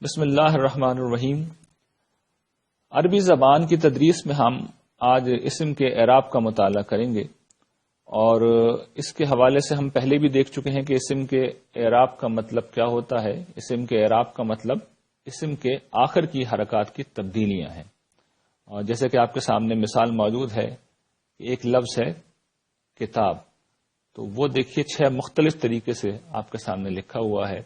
بسم اللہ الرحمن الرحیم۔ عربی زبان کی تدریس میں ہم آج اسم کے اعراب کا مطالعہ کریں گے، اور اس کے حوالے سے ہم پہلے بھی دیکھ چکے ہیں کہ اسم کے اعراب کا مطلب کیا ہوتا ہے۔ اسم کے اعراب کا مطلب اسم کے آخر کی حرکات کی تبدیلیاں ہیں، اور جیسے کہ آپ کے سامنے مثال موجود ہے، ایک لفظ ہے کتاب، تو وہ دیکھیے 6 مختلف طریقے سے آپ کے سامنے لکھا ہوا ہے۔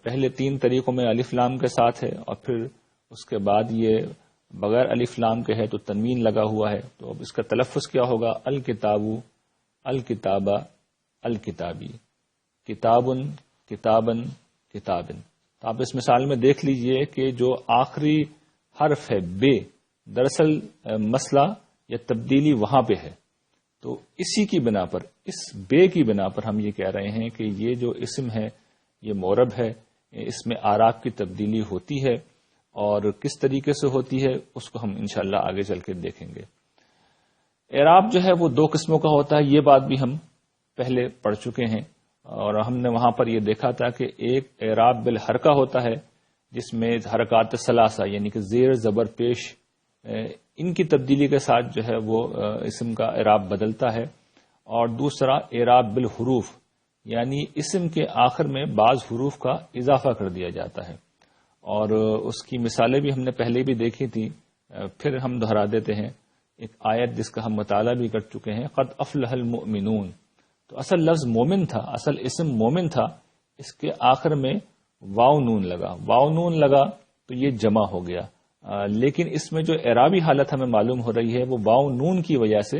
پہلے 3 طریقوں میں الف لام کے ساتھ ہے، اور پھر اس کے بعد یہ بغیر الف لام کے ہے تو تنوین لگا ہوا ہے۔ تو اب اس کا تلفظ کیا ہوگا؟ الکتابو، الکتابہ، الکتابی، کتابن، کتابن، کتابن۔ تو آپ اس مثال میں دیکھ لیجئے کہ جو آخری حرف ہے بے، دراصل مسئلہ یا تبدیلی وہاں پہ ہے، تو اسی کی بنا پر، اس بے کی بنا پر ہم یہ کہہ رہے ہیں کہ یہ جو اسم ہے یہ معرب ہے، اس میں آراب کی تبدیلی ہوتی ہے، اور کس طریقے سے ہوتی ہے اس کو ہم انشاءاللہ آگے چل کے دیکھیں گے۔ اعراب جو ہے وہ 2 قسموں کا ہوتا ہے، یہ بات بھی ہم پہلے پڑھ چکے ہیں، اور ہم نے وہاں پر یہ دیکھا تھا کہ ایک اعراب بالحرکہ ہوتا ہے جس میں حرکات ثلاثہ یعنی کہ زیر، زبر، پیش، ان کی تبدیلی کے ساتھ جو ہے وہ اسم کا اعراب بدلتا ہے، اور دوسرا اعراب بالحروف یعنی اسم کے آخر میں بعض حروف کا اضافہ کر دیا جاتا ہے، اور اس کی مثالیں بھی ہم نے پہلے بھی دیکھی تھی، پھر ہم دہرا دیتے ہیں۔ ایک آیت جس کا ہم مطالعہ بھی کر چکے ہیں، قد افلح المؤمنون، تو اصل لفظ مومن تھا، اصل اسم مومن تھا، اس کے آخر میں واو نون لگا، واو نون لگا تو یہ جمع ہو گیا، لیکن اس میں جو اعرابی حالت ہمیں معلوم ہو رہی ہے وہ واو نون کی وجہ سے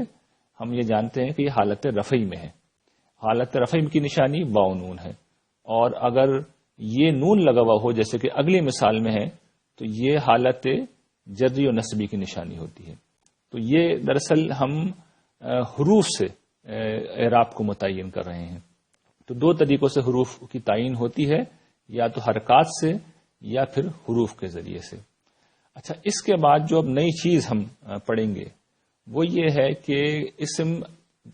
ہم یہ جانتے ہیں کہ یہ حالت رفعی میں ہے۔ حالت رفع کی نشانی واو نون ہے، اور اگر یہ نون لگا ہوا ہو جیسے کہ اگلی مثال میں ہے تو یہ حالت جری و نصبی کی نشانی ہوتی ہے۔ تو یہ دراصل ہم حروف سے اعراب کو متعین کر رہے ہیں۔ تو 2 طریقوں سے حروف کی تعین ہوتی ہے، یا تو حرکات سے یا پھر حروف کے ذریعے سے۔ اچھا، اس کے بعد جو اب نئی چیز ہم پڑھیں گے وہ یہ ہے کہ اسم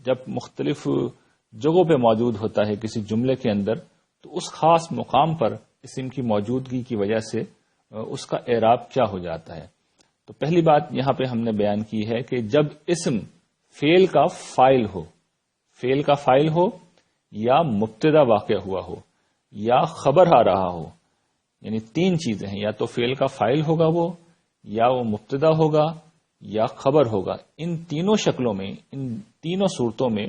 جب مختلف جگہوں پہ موجود ہوتا ہے کسی جملے کے اندر، تو اس خاص مقام پر اسم کی موجودگی کی وجہ سے اس کا اعراب کیا ہو جاتا ہے۔ تو پہلی بات یہاں پہ ہم نے بیان کی ہے کہ جب اسم فعل کا فاعل ہو، فعل کا فاعل ہو، یا مبتدا واقع ہوا ہو، یا خبر آ رہا ہو، یعنی 3 چیزیں ہیں، یا تو فعل کا فاعل ہوگا وہ، یا وہ مبتدا ہوگا، یا خبر ہوگا۔ ان تینوں شکلوں میں، ان تینوں صورتوں میں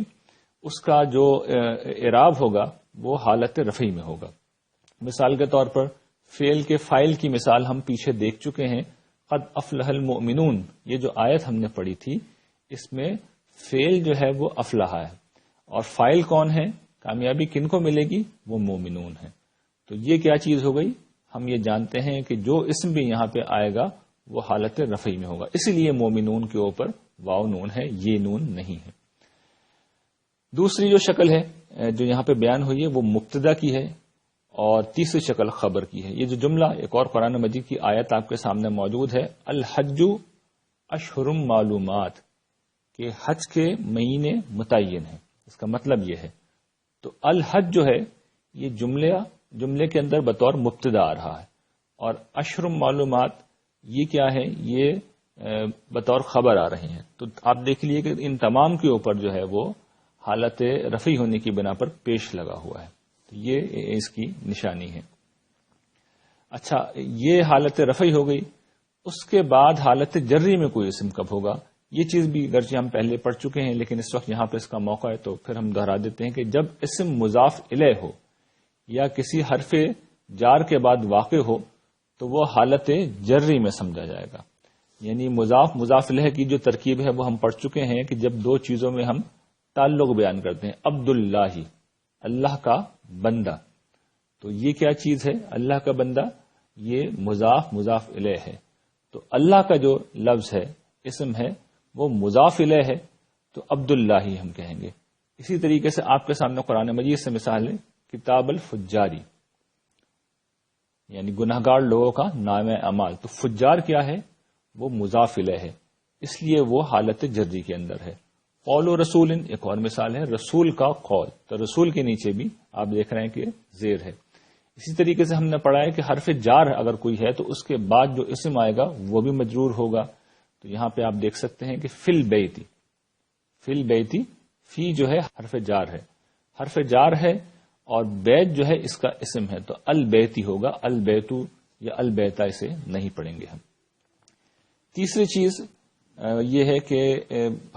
اس کا جو اعراب ہوگا وہ حالت رفعی میں ہوگا۔ مثال کے طور پر فعل کے فاعل کی مثال ہم پیچھے دیکھ چکے ہیں، قد افلح المؤمنون، یہ جو آیت ہم نے پڑھی تھی اس میں فعل جو ہے وہ افلح ہے، اور فاعل کون ہے؟ کامیابی کن کو ملے گی؟ وہ مومنون ہے۔ تو یہ کیا چیز ہو گئی؟ ہم یہ جانتے ہیں کہ جو اسم بھی یہاں پہ آئے گا وہ حالت رفعی میں ہوگا، اسی لیے مومنون کے اوپر واو نون ہے، یہ نون نہیں ہے۔ دوسری جو شکل ہے جو یہاں پہ بیان ہوئی ہے وہ مبتدا کی ہے، اور تیسری شکل خبر کی ہے۔ یہ جو جملہ ایک اور قرآن مجید کی آیت آپ کے سامنے موجود ہے، الحج اشہر معلومات، کہ حج کے مہینے متعین ہیں، اس کا مطلب یہ ہے۔ تو الحج جو ہے یہ جملے کے اندر بطور مبتدا آ رہا ہے، اور اشہر معلومات یہ کیا ہے؟ یہ بطور خبر آ رہے ہیں۔ تو آپ دیکھ لیے کہ ان تمام کے اوپر جو ہے وہ حالت رفعی ہونے کی بنا پر پیش لگا ہوا ہے، تو یہ اس کی نشانی ہے۔ اچھا، یہ حالت رفعی ہو گئی، اس کے بعد حالت جری میں کوئی اسم کب ہوگا؟ یہ چیز بھی گرچہ ہم پہلے پڑھ چکے ہیں، لیکن اس وقت یہاں پہ اس کا موقع ہے تو پھر ہم دہرا دیتے ہیں کہ جب اسم مضاف الیہ ہو یا کسی حرف جار کے بعد واقع ہو تو وہ حالت جری میں سمجھا جائے گا۔ یعنی مضاف الیہ کی جو ترکیب ہے وہ ہم پڑھ چکے ہیں کہ جب 2 چیزوں میں ہم تعلق بیان کرتے ہیں، عبداللہ، اللہ کا بندہ، تو یہ کیا چیز ہے؟ اللہ کا بندہ، یہ مضاف الیہ ہے۔ تو اللہ کا جو لفظ ہے، اسم ہے، وہ مضاف الیہ ہے، تو عبداللہ ہم کہیں گے۔ اسی طریقے سے آپ کے سامنے قرآن مجید سے مثال ہے کتاب الفجاری، یعنی گناہگار لوگوں کا نام اعمال، تو فجار کیا ہے؟ وہ مضاف الیہ ہے، اس لیے وہ حالت جری کے اندر ہے۔ قول و رسول، ایک اور مثال ہے رسول کا قول، تو رسول کے نیچے بھی آپ دیکھ رہے ہیں کہ زیر ہے۔ اسی طریقے سے ہم نے پڑھا ہے کہ حرف جار اگر کوئی ہے تو اس کے بعد جو اسم آئے گا وہ بھی مجرور ہوگا. تو یہاں پہ آپ دیکھ سکتے ہیں کہ فل بیتی، فل بیتی، فی جو ہے حرف جار ہے، حرف جار ہے، اور بیت جو ہے اس کا اسم ہے، تو البیتی ہوگا، البیتو یا البیتا اسے نہیں پڑھیں گے ہم. تیسری چیز یہ ہے کہ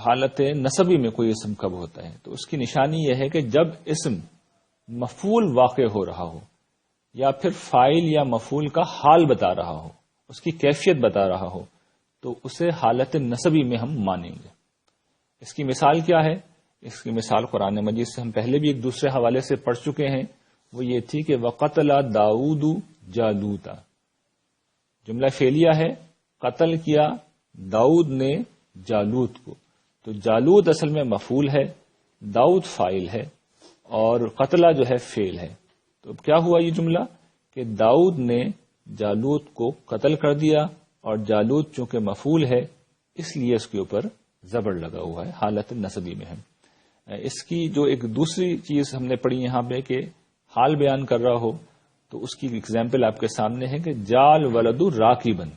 حالت نسبی میں کوئی اسم کب ہوتا ہے، تو اس کی نشانی یہ ہے کہ جب اسم مفعول واقع ہو رہا ہو یا پھر فاعل یا مفعول کا حال بتا رہا ہو، اس کی کیفیت بتا رہا ہو، تو اسے حالت نسبی میں ہم مانیں گے. اس کی مثال کیا ہے؟ اس کی مثال قرآن مجید سے ہم پہلے بھی ایک دوسرے حوالے سے پڑھ چکے ہیں، وہ یہ تھی کہ وَقَتَلَ داؤد جالوتا، جملہ فعلیہ ہے، قتل کیا داؤد نے جالوت کو. تو جالوت اصل میں مفعول ہے، داؤد فاعل ہے، اور قتلہ جو ہے فعل ہے. تو اب کیا ہوا یہ جملہ کہ داؤد نے جالوت کو قتل کر دیا، اور جالوت چونکہ مفعول ہے اس لیے اس کے اوپر زبر لگا ہوا ہے، حالت نسبی میں ہے. اس کی جو ایک دوسری چیز ہم نے پڑھی یہاں پہ کہ حال بیان کر رہا ہو، تو اس کی ایگزامپل آپ کے سامنے ہے کہ جال ولد راکبن،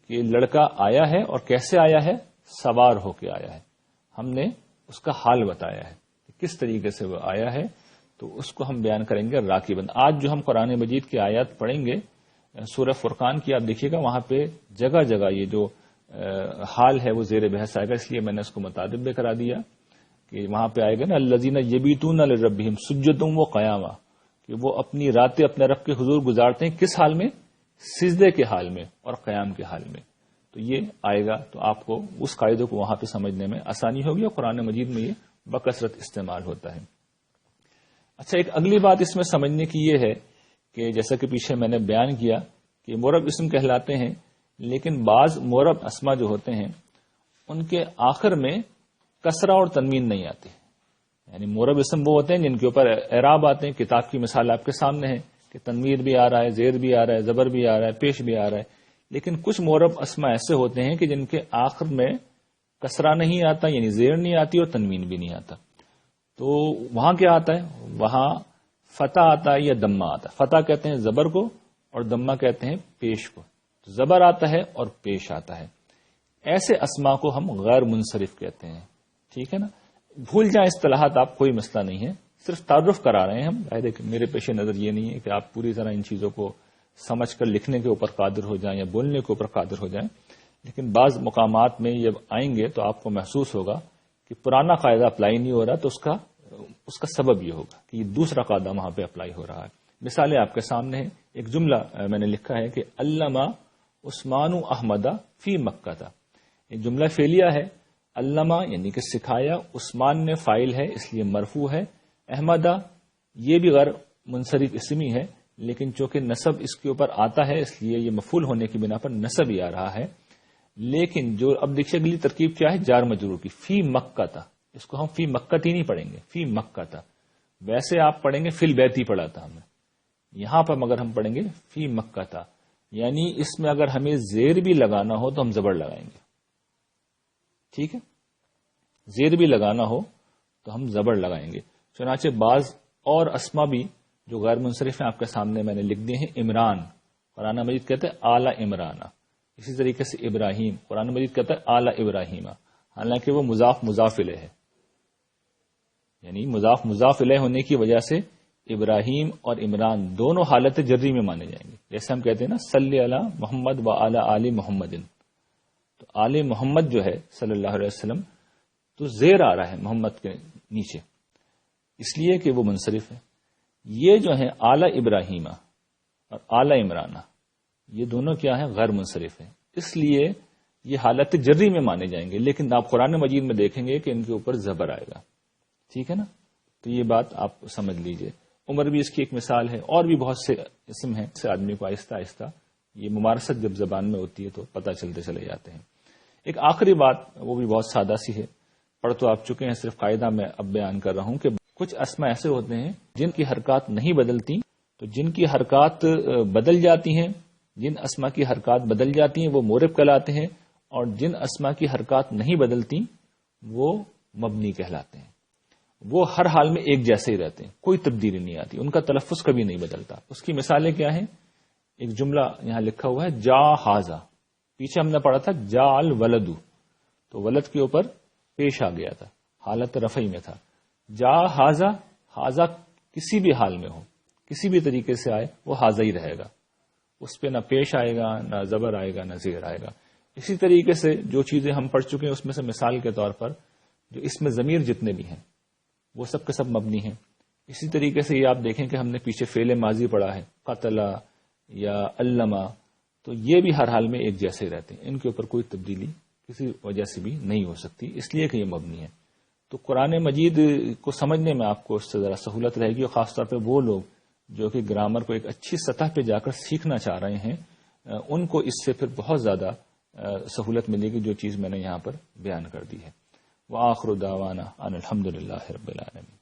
کہ لڑکا آیا ہے، اور کیسے آیا ہے؟ سوار ہو کے آیا ہے. ہم نے اس کا حال بتایا ہے کہ کس طریقے سے وہ آیا ہے، تو اس کو ہم بیان کریں گے راکبن. آج جو ہم قرآن مجید کی آیات پڑھیں گے سورہ فرقان کی، آپ دیکھیے گا وہاں پہ جگہ جگہ یہ جو حال ہے وہ زیر بحث آئے گا، اس لیے میں نے اس کو متعدد بھی کرا دیا کہ وہاں پہ آئے گا نا الذین یبیتون لربہم سجدا و قیاما، کہ وہ اپنی راتیں اپنے رب کے حضور گزارتے ہیں کس حال میں؟ سجدے کے حال میں اور قیام کے حال میں. تو یہ آئے گا تو آپ کو اس قاعدے کو وہاں پہ سمجھنے میں آسانی ہوگی، اور قرآن مجید میں یہ بکثرت استعمال ہوتا ہے. اچھا، ایک اگلی بات اس میں سمجھنے کی یہ ہے کہ جیسا کہ پیچھے میں نے بیان کیا کہ معرب اسم کہلاتے ہیں، لیکن بعض معرب اسما جو ہوتے ہیں ان کے آخر میں کسرہ اور تنوین نہیں آتی. یعنی معرب اسم وہ ہوتے ہیں جن کے اوپر اعراب آتے ہیں. کتاب کی مثال آپ کے سامنے ہے کہ تنوین بھی آ رہا ہے، زیر بھی آ رہا ہے، زبر بھی آ رہا ہے، پیش بھی آ رہا ہے. لیکن کچھ معرب اسما ایسے ہوتے ہیں کہ جن کے آخر میں کسرہ نہیں آتا، یعنی زیر نہیں آتی اور تنوین بھی نہیں آتا. تو وہاں کیا آتا ہے؟ وہاں فتح آتا ہے یا دمہ آتا ہے. فتح کہتے ہیں زبر کو، اور دمہ کہتے ہیں پیش کو. تو زبر آتا ہے اور پیش آتا ہے. ایسے اسما کو ہم غیر منصرف کہتے ہیں. ٹھیک ہے نا؟ بھول جائیں اصطلاحات، آپ کوئی مسئلہ نہیں ہے، صرف تعارف کرا رہے ہیں ہم. میرے پیش نظر یہ نہیں ہے کہ آپ پوری طرح ان چیزوں کو سمجھ کر لکھنے کے اوپر قادر ہو جائیں یا بولنے کے اوپر قادر ہو جائیں. لیکن بعض مقامات میں جب آئیں گے تو آپ کو محسوس ہوگا کہ پرانا قاعدہ اپلائی نہیں ہو رہا، تو اس کا سبب یہ ہوگا کہ یہ دوسرا قاعدہ وہاں پہ اپلائی ہو رہا ہے. مثالیں آپ کے سامنے ہیں. ایک جملہ میں نے لکھا ہے کہ علامہ عثمان احمدہ فی مکہ تھا. یہ جملہ فعلیہ ہے. علامہ یعنی کہ سکھایا، عثمان نے فاعل ہے اس لیے مرفوع ہے، احمدہ یہ بھی غیر منصرف اسمی ہے، لیکن چونکہ نصب اس کے اوپر آتا ہے اس لیے یہ مفعول ہونے کی بنا پر نصب ہی آ رہا ہے. لیکن جو اب دیکھیے اگلی ترکیب کیا ہے؟ جار مجرور کی. فی مکہ تھا، اس کو ہم فی مکہ ہی نہیں پڑھیں گے، فی مکہ تھا. ویسے آپ پڑھیں گے فی البیت ہی پڑھا تھا ہمیں. یہاں پر مگر ہم پڑھیں گے فی مکہ تھا، یعنی اس میں اگر ہمیں زیر بھی لگانا ہو تو ہم زبر لگائیں گے. ٹھیک ہے؟ زیر بھی لگانا ہو تو ہم زبر لگائیں گے. چنانچہ بعض اور اسما بھی جو غیر منصرف ہیں آپ کے سامنے میں نے لکھ دیے ہیں. عمران قرآن مجید کہتے ہیں اعلی عمرانہ. اسی طریقے سے ابراہیم قرآن مجید کہتا ہے اعلی ابراہیمہ، حالانکہ وہ مضاف مضاف الیہ ہے. یعنی مضاف مضاف الیہ ہونے کی وجہ سے ابراہیم اور عمران دونوں حالت جری میں مانے جائیں گے. جیسے ہم کہتے ہیں نا صلی علی محمد و اعلی آل محمد، تو آل محمد جو ہے صلی اللہ علیہ وسلم تو زیر آ رہا ہے محمد کے نیچے، اس لیے کہ وہ منصرف ہے. یہ جو ہے اعلی ابراہیمہ اور اعلی عمرانہ، یہ دونوں کیا ہیں؟ غیر منصرف ہیں، اس لیے یہ حالت جری میں مانے جائیں گے. لیکن آپ قرآن مجید میں دیکھیں گے کہ ان کے اوپر زبر آئے گا. ٹھیک ہے نا؟ تو یہ بات آپ سمجھ لیجئے. عمر بھی اس کی ایک مثال ہے، اور بھی بہت سے اسم ہیں سے آدمی کو آہستہ آہستہ یہ ممارست جب زبان میں ہوتی ہے تو پتہ چلتے چلے جاتے ہیں. ایک آخری بات وہ بھی بہت سادہ سی ہے، پڑھ تو آپ چکے ہیں، صرف قاعدہ میں اب بیان کر رہا ہوں کہ کچھ اسما ایسے ہوتے ہیں جن کی حرکات نہیں بدلتی. تو جن کی حرکات بدل جاتی ہیں، جن اسما کی حرکات بدل جاتی ہیں وہ مورب کہلاتے ہیں، اور جن اسما کی حرکات نہیں بدلتی وہ مبنی کہلاتے ہیں. وہ ہر حال میں ایک جیسے ہی رہتے ہیں، کوئی تبدیلی نہیں آتی، ان کا تلفظ کبھی نہیں بدلتا. اس کی مثالیں کیا ہیں؟ ایک جملہ یہاں لکھا ہوا ہے جا ہاضا، پیچھے ہم نے پڑھا تھا جا الولدو، تو ولد کے اوپر پیش آ گیا تھا، حالت رفعی میں تھا. جا ہاضا، ہاضا کسی بھی حال میں ہو، کسی بھی طریقے سے آئے وہ ہاضا ہی رہے گا، اس پہ نہ پیش آئے گا، نہ زبر آئے گا، نہ زیر آئے گا. اسی طریقے سے جو چیزیں ہم پڑھ چکے ہیں اس میں سے مثال کے طور پر جو اس میں ضمیر جتنے بھی ہیں وہ سب کے سب مبنی ہیں. اسی طریقے سے یہ آپ دیکھیں کہ ہم نے پیچھے فعل ماضی پڑھا ہے، قتلا یا علما، تو یہ بھی ہر حال میں ایک جیسے رہتے ہیں، ان کے اوپر کوئی تبدیلی کسی وجہ سے بھی نہیں ہو سکتی، اس لیے کہ یہ مبنی ہے. تو قرآن مجید کو سمجھنے میں آپ کو اس سے ذرا سہولت رہے گی، اور خاص طور پہ وہ لوگ جو کہ گرامر کو ایک اچھی سطح پہ جا کر سیکھنا چاہ رہے ہیں، ان کو اس سے پھر بہت زیادہ سہولت ملے گی جو چیز میں نے یہاں پر بیان کر دی ہے. وآخر دعوانا ان الحمد للہ رب العالمین.